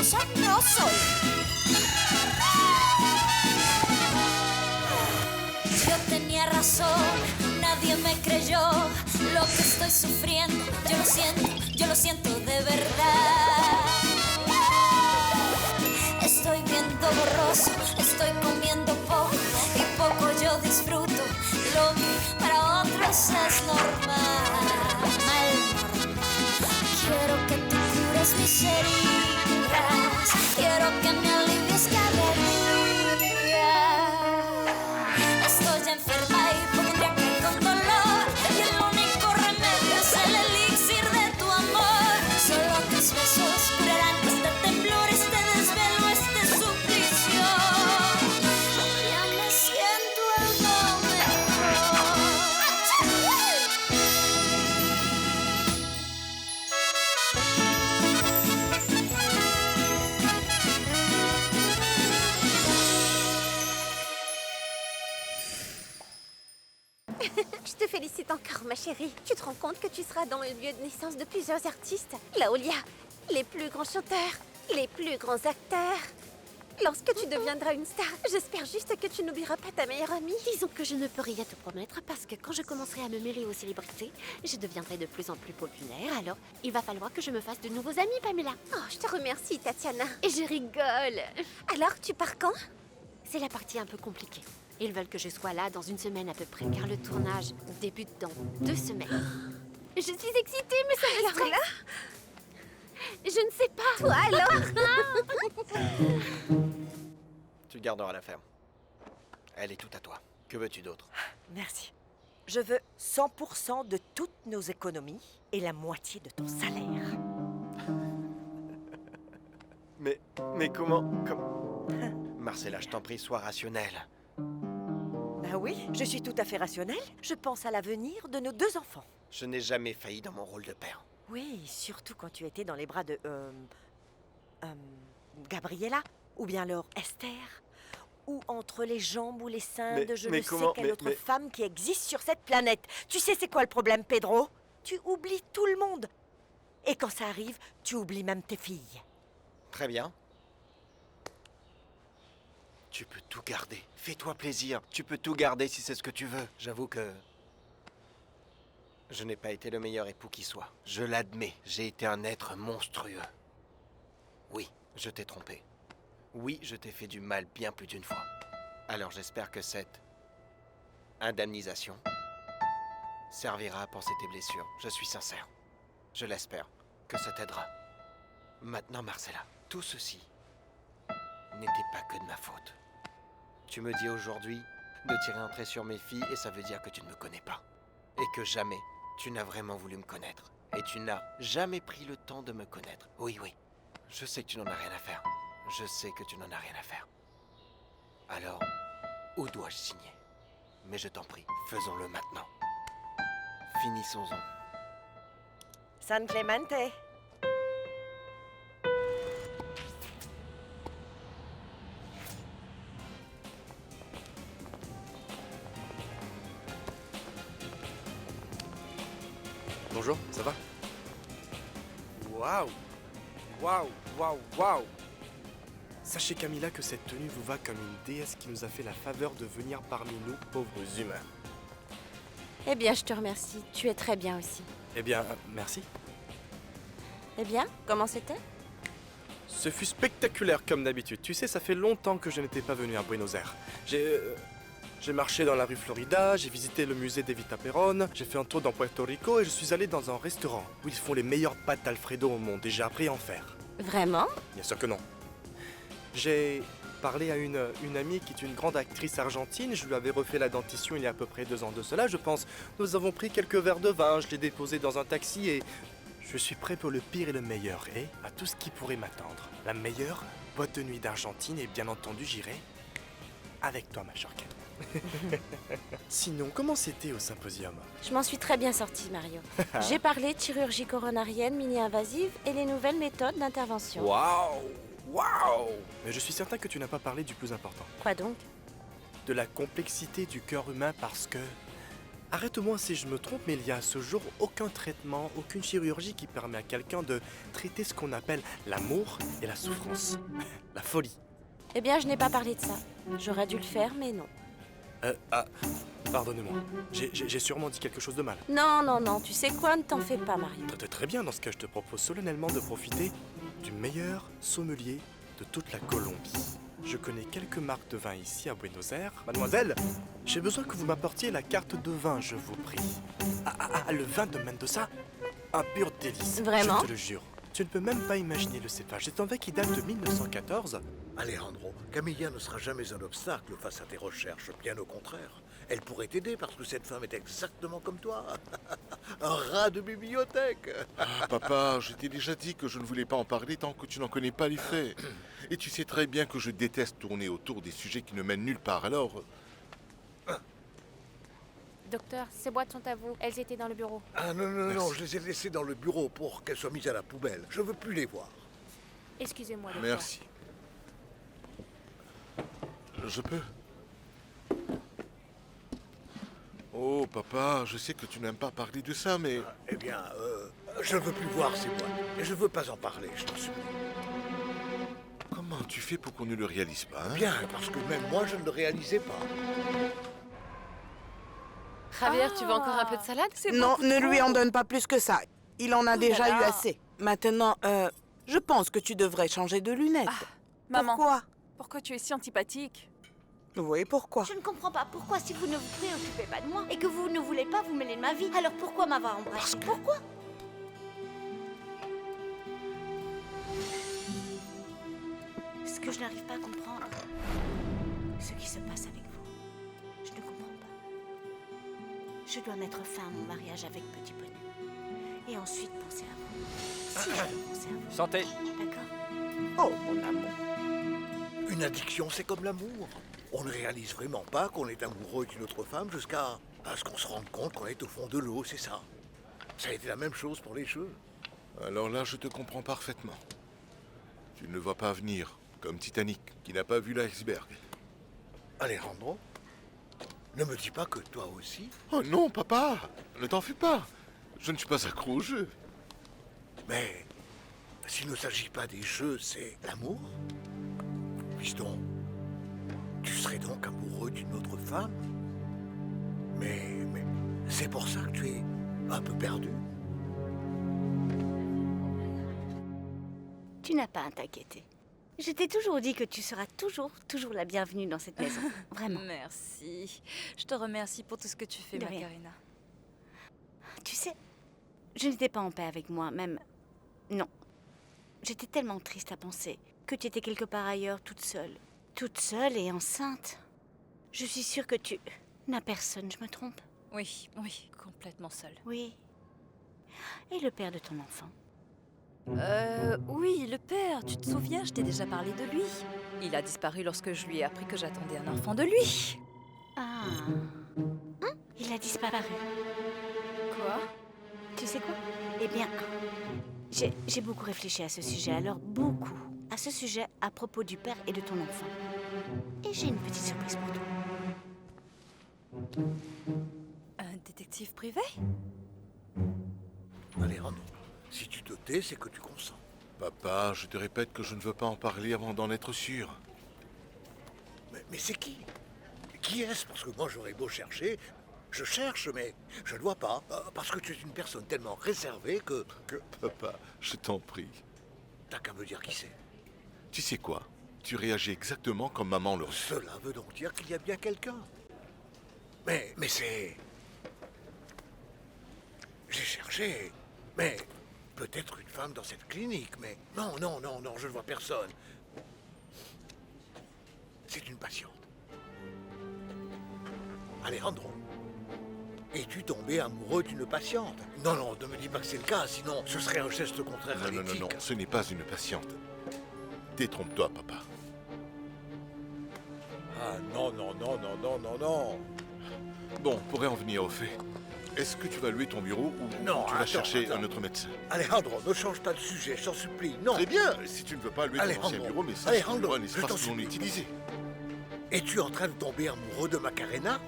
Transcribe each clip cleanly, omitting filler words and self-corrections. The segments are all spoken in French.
preciosa no soy. Yo tenía razón, nadie me creyó lo que estoy sufriendo. Yo lo siento de verdad. Estoy viendo borroso, estoy comiendo poco y poco yo disfruto. Lo que para otros es normal. Quiero que tú cures mis heridas, quiero que me alivies cada día. Estoy enferma y podría caer con dolor, y el único remedio es el elixir de tu amor. Solo tus besos curarán este temblor, este desvelo, este suplicio. Ya me siento algo mejor. Je te félicite encore, ma chérie. Tu te rends compte que tu seras dans le lieu de naissance de plusieurs artistes? Laolia, les plus grands chanteurs, les plus grands acteurs. Lorsque tu deviendras une star, j'espère juste que tu n'oublieras pas ta meilleure amie. Disons que je ne peux rien te promettre parce que quand je commencerai à me mêler aux célébrités, je deviendrai de plus en plus populaire. Alors, il va falloir que je me fasse de nouveaux amis, Pamela. Oh, je te remercie, Tatiana. Et je rigole. Alors, tu pars quand? C'est la partie un peu compliquée. Ils veulent que je sois là dans une semaine à peu près, car le tournage débute dans 2 semaines. Je suis excitée, mais ça me Alors stresse. là, Je ne sais pas. toi alors? Tu garderas la ferme. Elle est toute à toi. Que veux-tu d'autre? Merci. Je veux 100% de toutes nos économies et la moitié de ton salaire. Mais comment... Marcella, je t'en prie, sois rationnelle. Ben oui, je suis tout à fait rationnelle. Je pense à l'avenir de nos 2 enfants. Je n'ai jamais failli dans mon rôle de père. Oui, surtout quand tu étais dans les bras de... Gabriella, ou bien alors Esther, ou entre les jambes ou les seins de je ne sais quelle autre femme qui existe sur cette planète. Tu sais c'est quoi le problème, Pedro? Tu oublies tout le monde. Et quand ça arrive, tu oublies même tes filles. Très bien. Tu peux tout garder. Fais-toi plaisir. Tu peux tout garder si c'est ce que tu veux. J'avoue que... je n'ai pas été le meilleur époux qui soit. Je l'admets. J'ai été un être monstrueux. Oui, je t'ai trompé. Oui, je t'ai fait du mal bien plus d'une fois. Alors j'espère que cette... indemnisation servira à panser tes blessures. Je suis sincère. Je l'espère. Que ça t'aidera. Maintenant, Marcella, tout ceci n'était pas que de ma faute. Tu me dis aujourd'hui de tirer un trait sur mes filles et ça veut dire que tu ne me connais pas. Et que jamais tu n'as vraiment voulu me connaître. Et tu n'as jamais pris le temps de me connaître. Oui, oui. Je sais que tu n'en as rien à faire. Je sais que tu n'en as rien à faire. Alors, où dois-je signer? Mais je t'en prie, faisons-le maintenant. Finissons-en. San Clemente. Bonjour, ça va? Waouh! Waouh! Waouh! Waouh! Sachez, Camilla, que cette tenue vous va comme une déesse qui nous a fait la faveur de venir parmi nous, pauvres humains. Eh bien, je te remercie. Tu es très bien aussi. Eh bien, merci. Eh bien, comment c'était? Ce fut spectaculaire comme d'habitude. Tu sais, ça fait longtemps que je n'étais pas venu à Buenos Aires. J'ai marché dans la rue Florida, j'ai visité le musée d'Evita Perón, j'ai fait un tour dans Puerto Rico et je suis allé dans un restaurant où ils font les meilleures pâtes Alfredo au monde et j'ai appris à en faire. Vraiment? Bien sûr que non. J'ai parlé à une amie qui est une grande actrice argentine, je lui avais refait la dentition il y a à peu près 2 ans de cela, je pense. Nous avons pris quelques verres de vin, je l'ai déposé dans un taxi et je suis prêt pour le pire et le meilleur et à tout ce qui pourrait m'attendre. La meilleure boîte de nuit d'Argentine et bien entendu j'irai avec toi ma chorquette. Sinon, comment c'était au symposium? Je m'en suis très bien sortie, Mario. J'ai parlé de chirurgie coronarienne mini-invasive et les nouvelles méthodes d'intervention. Waouh! Waouh! Mais je suis certain que tu n'as pas parlé du plus important. Quoi donc? De la complexité du cœur humain parce que Arrête-moi si je me trompe, mais il y a à ce jour aucun traitement, aucune chirurgie qui permet à quelqu'un de traiter ce qu'on appelle l'amour et la souffrance. La folie. Eh bien, je n'ai pas parlé de ça. J'aurais dû le faire, mais non. Pardonnez-moi. J'ai sûrement dit quelque chose de mal. Non, non, non, tu sais quoi, ne t'en fais pas, Mario. Très bien, dans ce cas, je te propose solennellement de profiter du meilleur sommelier de toute la Colombie. Je connais quelques marques de vin ici à Buenos Aires. Mademoiselle, j'ai besoin que vous m'apportiez la carte de vin, je vous prie. Le vin de Mendoza, un pur délice. Vraiment? Je te le jure. Tu ne peux même pas imaginer le cépage. C'est un vin qui date de 1914. Alejandro, Camilla ne sera jamais un obstacle face à tes recherches, bien au contraire. Elle pourrait t'aider parce que cette femme est exactement comme toi. Un rat de bibliothèque. Papa, je t'ai déjà dit que je ne voulais pas en parler tant que tu n'en connais pas les faits. Et tu sais très bien que je déteste tourner autour des sujets qui ne mènent nulle part, alors... Docteur, ces boîtes sont à vous. Elles étaient dans le bureau. Ah non, je les ai laissées dans le bureau pour qu'elles soient mises à la poubelle. Je veux plus les voir. Excusez-moi, docteur. Merci. Je peux? Oh, papa, je sais que tu n'aimes pas parler de ça, mais... Eh bien, je veux plus voir ces boîtes. Et je veux pas en parler, je t'en supplie. Comment tu fais pour qu'on ne le réalise pas, hein? Bien, parce que même moi, je ne le réalisais pas. Javier, tu veux encore un peu de salade? Non, ne lui en donne pas plus que ça. Il en a déjà eu assez. Maintenant, je pense que tu devrais changer de lunettes. Maman. Pourquoi Tu es si antipathique. Oui, pourquoi? Je ne comprends pas pourquoi, si vous ne vous préoccupez pas de moi et que vous ne voulez pas vous mêler de ma vie, alors pourquoi m'avoir embrassé? Pourquoi? Ce que je n'arrive pas à comprendre, ce qui se passe avec vous, je ne comprends pas. Je dois mettre fin à mon mariage avec Petit Poney. Et ensuite penser à vous. Si je veux penser à vous. Santé. D'accord. Oh, mon amour. Une addiction, c'est comme l'amour. On ne réalise vraiment pas qu'on est amoureux d'une autre femme jusqu'à ce qu'on se rende compte qu'on est au fond de l'eau, c'est ça. Ça a été la même chose pour les jeux. Alors là, je te comprends parfaitement. Tu ne le vois pas venir, comme Titanic, qui n'a pas vu l'iceberg. Alejandro, ne me dis pas que toi aussi... Oh non, papa! Ne t'en fais pas! Je ne suis pas accro au jeu. Mais s'il ne s'agit pas des jeux, c'est l'amour? Piston, tu serais donc amoureux d'une autre femme? Mais c'est pour ça que tu es un peu perdu? Tu n'as pas à t'inquiéter. Je t'ai toujours dit que tu seras toujours la bienvenue dans cette maison. Vraiment. Merci. Je te remercie pour tout ce que tu fais, De rien. Macarena. Tu sais, je n'étais pas en paix avec moi, même... Non. J'étais tellement triste à penser que tu étais quelque part ailleurs, toute seule. Toute seule et enceinte. Je suis sûre que tu n'as personne, je me trompe? Oui, complètement seule. Oui. Et le père de ton enfant? Oui, le père, tu te souviens, je t'ai déjà parlé de lui. Il a disparu lorsque je lui ai appris que j'attendais un enfant de lui. Ah. Il a disparu. Quoi? Tu sais quoi? Eh bien, j'ai beaucoup réfléchi à ce sujet, alors beaucoup. À ce sujet à propos du père et de ton enfant. Et j'ai une petite surprise pour toi. Un détective privé? Alejandro, si tu te tais, c'est que tu consens. Papa, je te répète que je ne veux pas en parler avant d'en être sûr. Mais c'est qui? Qui est-ce? Parce que moi, j'aurais beau chercher, je cherche, mais je ne vois pas. Parce que tu es une personne tellement réservée que... Papa, je t'en prie. T'as qu'à me dire qui c'est. Tu sais quoi? Tu réagis exactement comme maman le... Cela veut donc dire qu'il y a bien quelqu'un. Mais c'est... J'ai cherché, mais... Peut-être une femme dans cette clinique, mais... Non, je ne vois personne. C'est une patiente. Alejandro, es-tu tombé amoureux d'une patiente? Non, ne me dis pas que c'est le cas, sinon ce serait un geste contraire à l'éthique. Non, ce n'est pas une patiente. Détrompe-toi, papa. Ah non. Bon, pour en venir au fait, est-ce que tu vas louer ton bureau ou Non, tu vas attends, chercher attends. un autre médecin? Alejandro, ne change pas de sujet, je t'en supplie, non. Très bien, si tu ne veux pas louer ton Alejandro, ancien bureau, mais ça, Alejandro, un je espace t'en non supplie. utilisé. Es-tu en train de tomber amoureux de Macarena?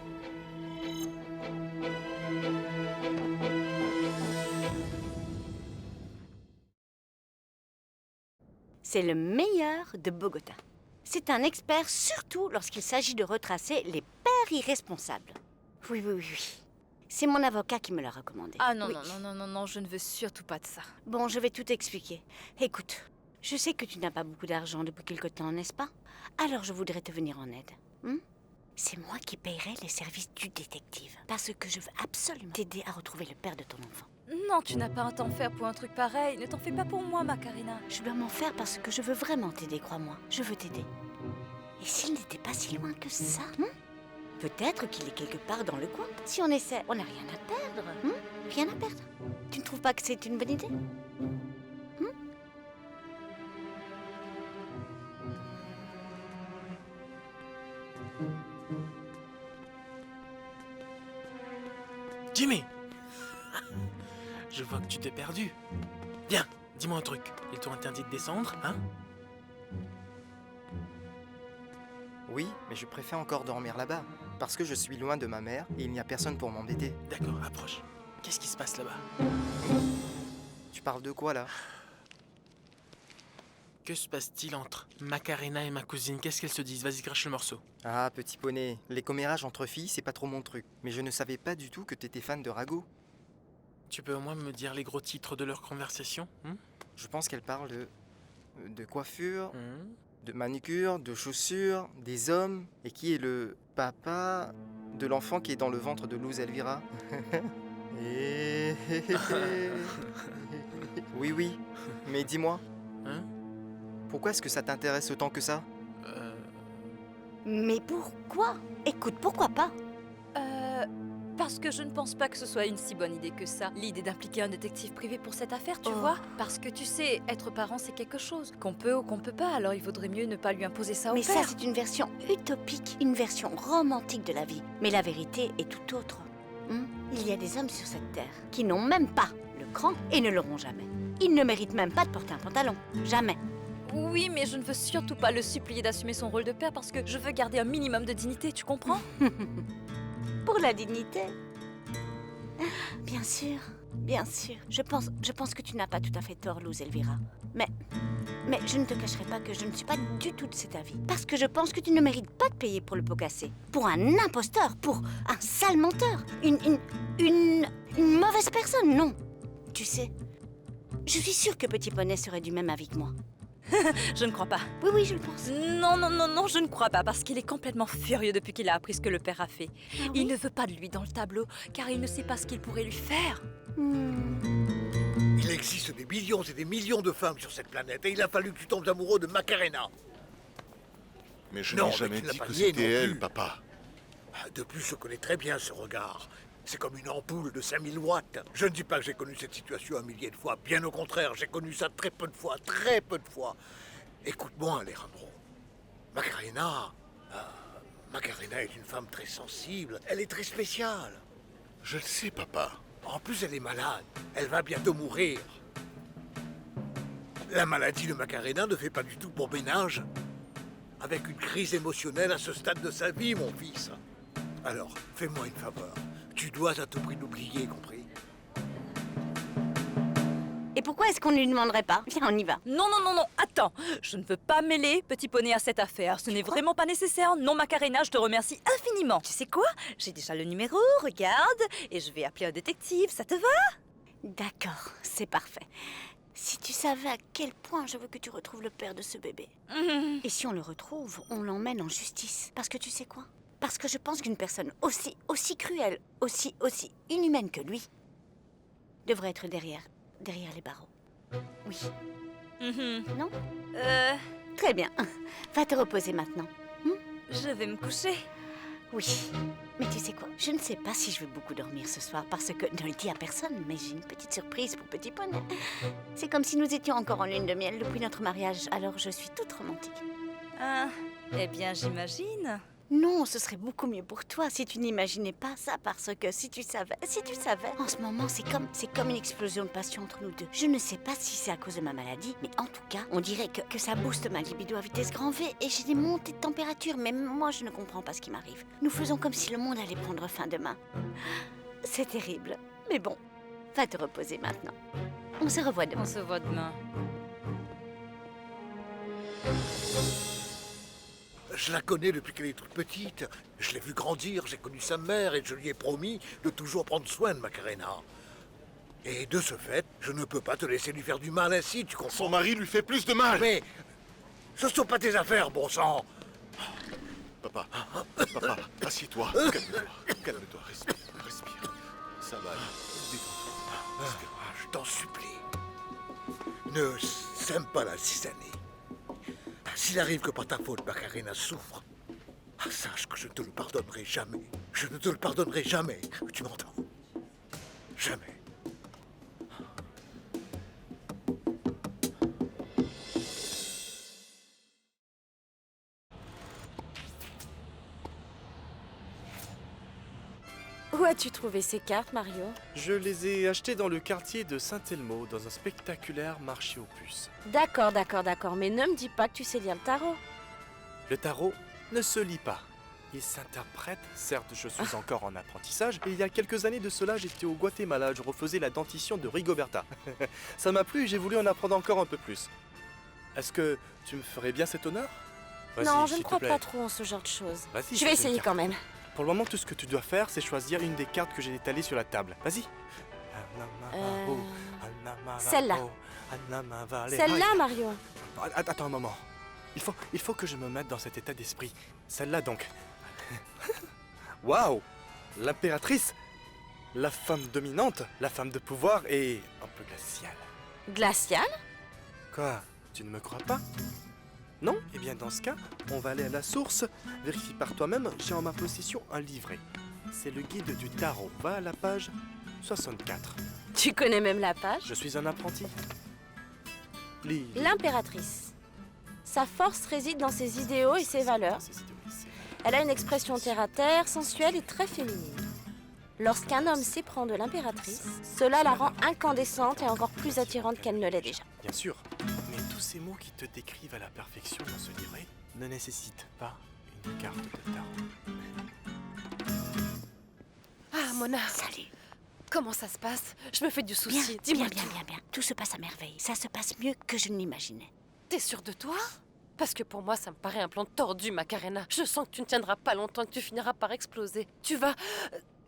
c'est le meilleur de Bogota. C'est un expert surtout lorsqu'il s'agit de retracer les pères irresponsables. Oui, oui, oui, oui. C'est mon avocat qui me l'a recommandé. Ah non, Oui. non, non, non, non, non, je ne veux surtout pas de ça. Bon, je vais tout expliquer. Écoute, je sais que tu n'as pas beaucoup d'argent depuis quelque temps, n'est-ce pas? Alors je voudrais te venir en aide. C'est moi qui paierai les services du détective. Parce que je veux absolument t'aider à retrouver le père de ton enfant. Non, tu n'as pas à t'en faire pour un truc pareil. Ne t'en fais pas pour moi, Macarena. Je dois m'en faire parce que je veux vraiment t'aider, crois-moi. Je veux t'aider. Et s'il n'était pas si loin que ça, peut-être qu'il est quelque part dans le coin. Si on essaie, on n'a rien à perdre. Rien à perdre. Tu ne trouves pas que c'est une bonne idée? Jimmy! Je vois que tu t'es perdu. Viens, dis-moi un truc. Ils t'ont interdit de descendre, hein? Oui, mais je préfère encore dormir là-bas. Parce que je suis loin de ma mère et il n'y a personne pour m'embêter. D'accord, approche. Qu'est-ce qui se passe là-bas? Tu parles de quoi là? Que se passe-t-il entre Macarena et ma cousine? Qu'est-ce qu'elles se disent? Vas-y, crache le morceau. Ah, petit poney, les commérages entre filles, c'est pas trop mon truc. Mais je ne savais pas du tout que t'étais fan de ragots. Tu peux au moins me dire les gros titres de leur conversation? Je pense qu'elle parle de coiffure, de manucure, de chaussures, des hommes. Et qui est le papa de l'enfant qui est dans le ventre de Luz Elvira? Oui, oui, mais dis-moi. Pourquoi est-ce que ça t'intéresse autant que ça? Mais pourquoi? Écoute, pourquoi pas? Parce que je ne pense pas que ce soit une si bonne idée que ça. L'idée d'impliquer un détective privé pour cette affaire, tu vois? Parce que tu sais, être parent, c'est quelque chose. Qu'on peut ou qu'on peut pas, alors il vaudrait mieux ne pas lui imposer ça au Mais père. ça, c'est une version utopique, une version romantique de la vie. Mais la vérité est tout autre. Il y a des hommes sur cette terre qui n'ont même pas le cran et ne l'auront jamais. Ils ne méritent même pas de porter un pantalon. Jamais. Oui, mais je ne veux surtout pas le supplier d'assumer son rôle de père parce que je veux garder un minimum de dignité, tu comprends? Pour la dignité. Bien sûr, bien sûr. Je pense que tu n'as pas tout à fait tort, Luz Elvira. Mais je ne te cacherai pas que je ne suis pas du tout de cet avis. Parce que je pense que tu ne mérites pas de payer pour le pot cassé. Pour un imposteur, pour un sale menteur. Une mauvaise personne, non. Tu sais, je suis sûre que Petit Poney serait du même avis que moi. Je ne crois pas. Oui, oui, je le pense. Non, non, non, non, je ne crois pas, parce qu'il est complètement furieux depuis qu'il a appris ce que le père a fait. Ah oui? Il ne veut pas de lui dans le tableau, car il ne sait pas ce qu'il pourrait lui faire. Il existe des millions et des millions de femmes sur cette planète et il a fallu que tu tombes amoureux de Macarena. Mais je Non, n'ai jamais mais tu l'as dit pas que nié c'était non elle, plus. papa. De plus, je connais très bien ce regard. C'est comme une ampoule de 5000 watts. Je ne dis pas que j'ai connu cette situation un millier de fois. Bien au contraire, j'ai connu ça très peu de fois, très peu de fois. Écoute-moi, Alejandro. Macarena est une femme très sensible. Elle est très spéciale. Je le sais, papa. En plus, elle est malade. Elle va bientôt mourir. La maladie de Macarena ne fait pas du tout bon ménage. Avec une crise émotionnelle à ce stade de sa vie, mon fils. Alors, fais-moi une faveur. Tu dois à tout prix l'oublier, compris? Et pourquoi est-ce qu'on ne lui demanderait pas? Viens, on y va. Non, non, non, non, attends. Je ne veux pas mêler Petit Poney à cette affaire. Ce n'est vraiment pas nécessaire. Non, Macarena, je te remercie infiniment. Tu sais quoi? J'ai déjà le numéro, regarde. Et je vais appeler un détective, ça te va? D'accord, c'est parfait. Si tu savais à quel point je veux que tu retrouves le père de ce bébé. Et si on le retrouve, on l'emmène en justice. Parce que tu sais quoi? Parce que je pense qu'une personne aussi cruelle, aussi inhumaine que lui, devrait être derrière les barreaux. Oui. Non? Très bien. Va te reposer maintenant. Je vais me coucher. Oui. Mais tu sais quoi? Je ne sais pas si je vais beaucoup dormir ce soir parce que, ne le dis à personne, mais j'ai une petite surprise pour Petit Poney. C'est comme si nous étions encore en lune de miel depuis notre mariage, alors je suis toute romantique. Ah, eh bien, j'imagine. Non, ce serait beaucoup mieux pour toi si tu n'imaginais pas ça, parce que si tu savais, en ce moment, c'est comme une explosion de passion entre nous deux. Je ne sais pas si c'est à cause de ma maladie, mais en tout cas, on dirait que ça booste ma libido à vitesse grand V et j'ai des montées de température, mais moi, je ne comprends pas ce qui m'arrive. Nous faisons comme si le monde allait prendre fin demain. C'est terrible, mais bon, va te reposer maintenant. On se revoit demain. On se voit demain. je la connais depuis qu'elle est toute petite. Je l'ai vue grandir, j'ai connu sa mère et je lui ai promis de toujours prendre soin de Macarena. Et de ce fait, je ne peux pas te laisser lui faire du mal ainsi, tu comprends? Son mari lui fait plus de mal. Mais ce sont pas tes affaires, bon sang. Papa, assieds-toi. Calme-toi, respire. Ça va aller. Détends-toi. Je t'en supplie. Ne sème pas la cisaille. S'il arrive que par ta faute, Macarena souffre, sache que je ne te le pardonnerai jamais. Je ne te le pardonnerai jamais. Tu m'entends? Jamais. Où as-tu trouvé ces cartes, Mario? Je les ai achetées dans le quartier de Saint-Elmo, dans un spectaculaire marché aux puces. D'accord, mais ne me dis pas que tu sais lire le tarot. Le tarot ne se lit pas. Il s'interprète. Certes, je suis encore en apprentissage, et il y a quelques années de cela, j'étais au Guatemala, je refaisais la dentition de Rigoberta. Ça m'a plu et j'ai voulu en apprendre encore un peu plus. Est-ce que tu me ferais bien cet honneur? Non, je ne crois pas trop en ce genre de choses. Vas-y, Je vais essayer quand même. Pour le moment, tout ce que tu dois faire, c'est choisir une des cartes que j'ai étalées sur la table. Vas-y. Celle-là. Celle-là, Mario. Attends un moment. Il faut que je me mette dans cet état d'esprit. Celle-là, donc. Waouh! L'impératrice, la femme dominante, la femme de pouvoir et un peu glaciale. Glaciale? Quoi? Tu ne me crois pas? Non? Eh bien, dans ce cas, on va aller à la source. Vérifie par toi-même, j'ai en ma possession un livret. C'est le guide du tarot. Va à la page 64. Tu connais même la page? Je suis un apprenti. Lis. L'impératrice. Sa force réside dans ses idéaux et ses valeurs. Elle a une expression terre-à-terre, sensuelle et très féminine. Lorsqu'un homme s'éprend de l'impératrice, cela la rend incandescente et encore plus attirante qu'elle ne l'est déjà. Bien sûr, mais tous ces mots qui te décrivent à la perfection dans ce livret ne nécessitent pas une carte de tarot. Ah, Mona. Salut. Comment ça se passe? Je me fais du souci. Dis-moi bien. Tout se passe à merveille. Ça se passe mieux que je ne l'imaginais. T'es sûre de toi? Parce que pour moi, ça me paraît un plan tordu, Macarena. Je sens que tu ne tiendras pas longtemps, que tu finiras par exploser. Tu vas...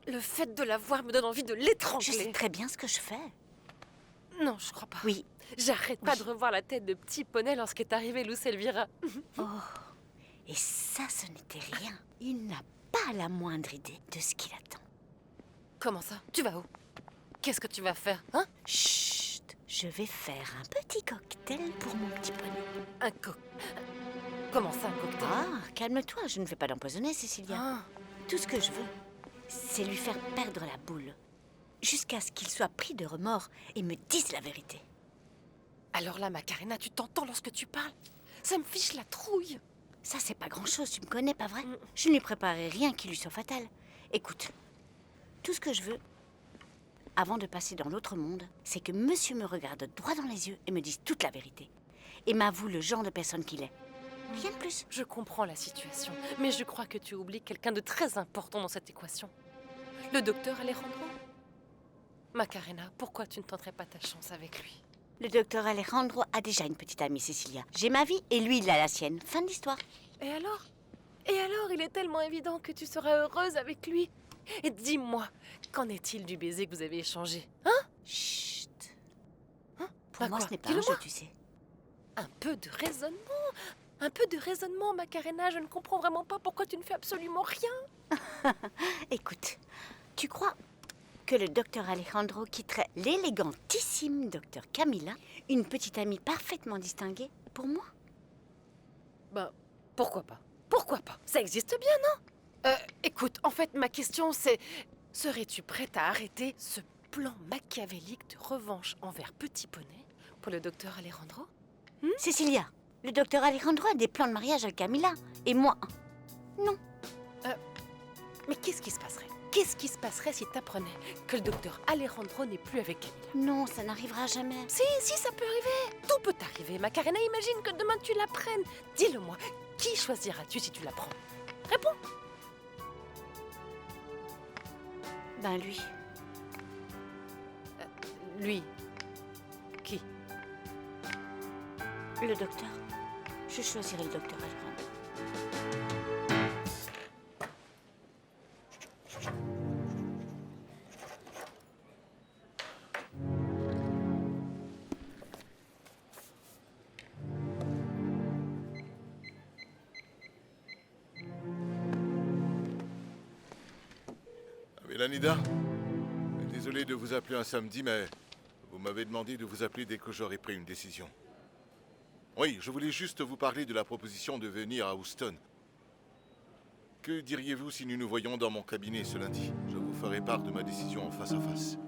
Le fait de la voir me donne envie de l'étrangler. Je sais très bien ce que je fais. Non, je crois pas. Oui. J'arrête pas de revoir la tête de petit poney lorsqu'est arrivée Luz Elvira. Oh, et ça, ce n'était rien. Il n'a pas la moindre idée de ce qu'il attend. Comment ça? Tu vas où? Qu'est-ce que tu vas faire, hein? Chut, je vais faire un petit cocktail pour mon petit poney. Comment ça, un cocktail? Ah, calme-toi, je ne vais pas l'empoisonner, Cécilia. Ah. Tout ce que je veux, c'est lui faire perdre la boule. Jusqu'à ce qu'il soit pris de remords et me dise la vérité. Alors là, Macarena, tu t'entends lorsque tu parles? Ça me fiche la trouille. Ça, c'est pas grand-chose, tu me connais, pas vrai? Je ne lui préparais rien qui lui soit fatal. Écoute, tout ce que je veux, avant de passer dans l'autre monde, c'est que monsieur me regarde droit dans les yeux et me dise toute la vérité. Et m'avoue le genre de personne qu'il est. Rien de plus. Je comprends la situation, mais je crois que tu oublies quelqu'un de très important dans cette équation. Le docteur Alejandro. Macarena, pourquoi tu ne tenterais pas ta chance avec lui? Le docteur Alejandro a déjà une petite amie, Cécilia. J'ai ma vie et lui, il a la sienne. Fin de l'histoire. Et alors, il est tellement évident que tu seras heureuse avec lui. Et dis-moi, qu'en est-il du baiser que vous avez échangé? Hein? Chut. Hein? Pour moi, ce n'est pas un jeu, tu sais. Un peu de raisonnement. Un peu de raisonnement, Macarena. Je ne comprends vraiment pas pourquoi tu ne fais absolument rien. Écoute, tu crois que le docteur Alejandro quitterait l'élégantissime docteur Camilla, une petite amie parfaitement distinguée, pour moi? Bah, pourquoi pas? Pourquoi pas? Ça existe bien, non? Écoute, en fait, ma question c'est... Serais-tu prête à arrêter ce plan machiavélique de revanche envers Petit Poney pour le docteur Alejandro? Cécilia, le docteur Alejandro a des plans de mariage avec Camilla, et moi, non. Mais qu'est-ce qui se passerait? Qu'est-ce qui se passerait si t'apprenais que le docteur Alejandro n'est plus avec Camilla? Non, ça n'arrivera jamais. Si, ça peut arriver. Tout peut arriver, Macarena. Imagine que demain tu l'apprennes. Dis-le-moi, qui choisiras-tu si tu l'apprends? Réponds. Ben lui. Lui? Qui? Le docteur. Je choisirai le docteur Alejandro. Elanida, désolé de vous appeler un samedi, mais vous m'avez demandé de vous appeler dès que j'aurai pris une décision. Oui, je voulais juste vous parler de la proposition de venir à Houston. Que diriez-vous si nous nous voyions dans mon cabinet ce lundi? Je vous ferai part de ma décision en face à face.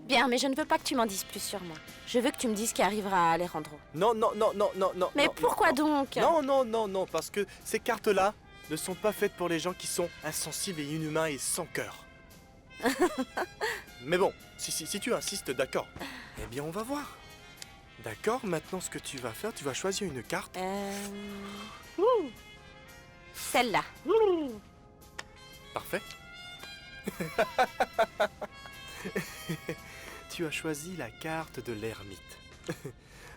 Bien, mais je ne veux pas que tu m'en dises plus sur moi. Je veux que tu me dises ce qui arrivera à Alejandro. Non. Mais non, pourquoi non. donc? Non, parce que ces cartes-là ne sont pas faites pour les gens qui sont insensibles et inhumains et sans cœur. Mais bon, si tu insistes, d'accord. Eh bien, on va voir. D'accord, maintenant ce que tu vas faire, tu vas choisir une carte. Celle-là. Parfait. Tu as choisi la carte de l'ermite.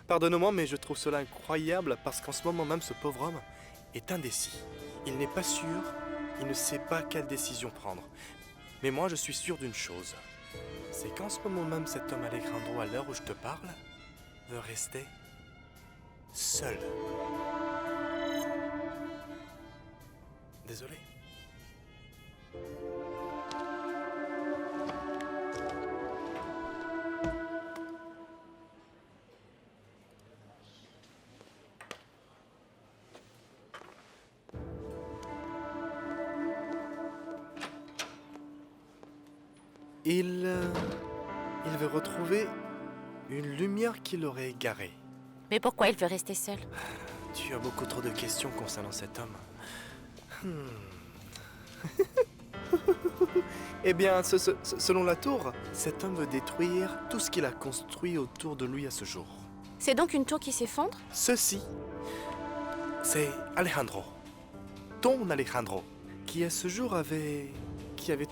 Pardonne-moi, mais je trouve cela incroyable parce qu'en ce moment même, ce pauvre homme est indécis. Il n'est pas sûr, il ne sait pas quelle décision prendre. Mais moi, je suis sûr d'une chose. C'est qu'en ce moment même, cet homme Alejandro, à l'heure où je te parle, veut rester seul. Désolé. Il veut retrouver une lumière qui l'aurait égaré. Mais pourquoi il veut rester seul? Tu as beaucoup trop de questions concernant cet homme. Eh bien, selon la tour, cet homme veut détruire tout ce qu'il a construit autour de lui à ce jour. C'est donc une tour qui s'effondre? Ceci, c'est Alejandro. Ton Alejandro, qui à ce jour avait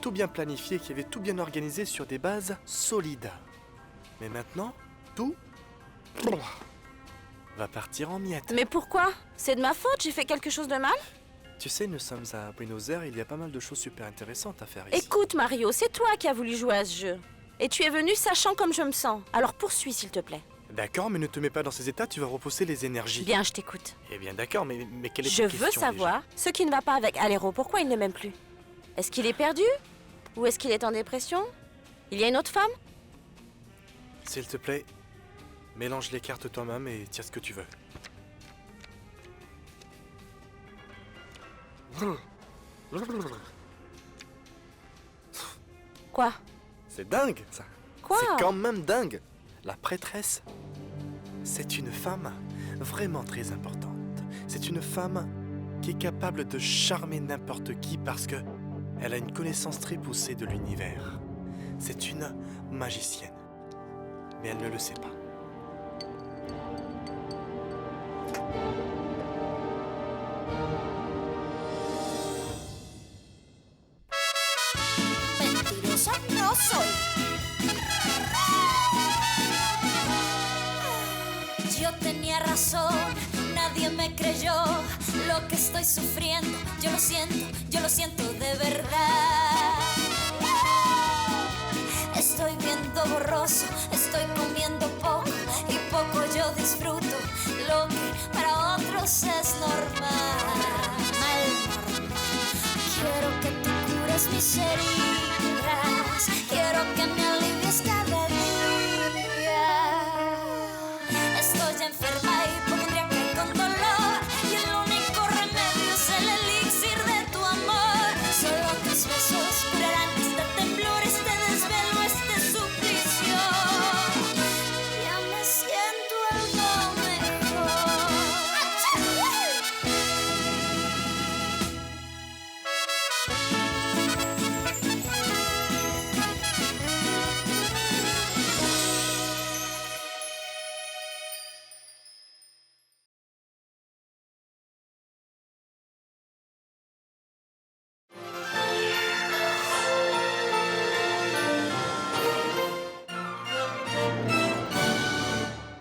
tout bien planifié, qui avait tout bien organisé sur des bases solides. Mais maintenant, tout va partir en miettes. Mais pourquoi? C'est de ma faute? J'ai fait quelque chose de mal? Tu sais, nous sommes à Buenos Aires, il y a pas mal de choses super intéressantes à faire ici. Écoute, Mario, c'est toi qui as voulu jouer à ce jeu. Et tu es venu sachant comme je me sens. Alors poursuis, s'il te plaît. D'accord, mais ne te mets pas dans ces états, tu vas repousser les énergies. Bien, je t'écoute. Eh bien, d'accord, mais quelle est Je ta question veux savoir ce qui ne va pas avec Alejandro. Pourquoi il ne m'aime plus? Est-ce qu'il est perdu? Ou est-ce qu'il est en dépression? Il y a une autre femme? S'il te plaît, mélange les cartes toi-même et tire ce que tu veux. Quoi? C'est dingue, ça. Quoi? C'est quand même dingue. La prêtresse, c'est une femme vraiment très importante. C'est une femme qui est capable de charmer n'importe qui parce que elle a une connaissance très poussée de l'univers. C'est une magicienne. Mais elle ne le sait pas. Mentirosa no soy. Yo tenía razón, nadie me creyó lo que estoy sufriendo. Yo lo siento de verdad. Estoy viendo borroso, estoy comiendo poco y poco yo disfruto lo que para otros es normal. Quiero que tú cures mis heridas, quiero que me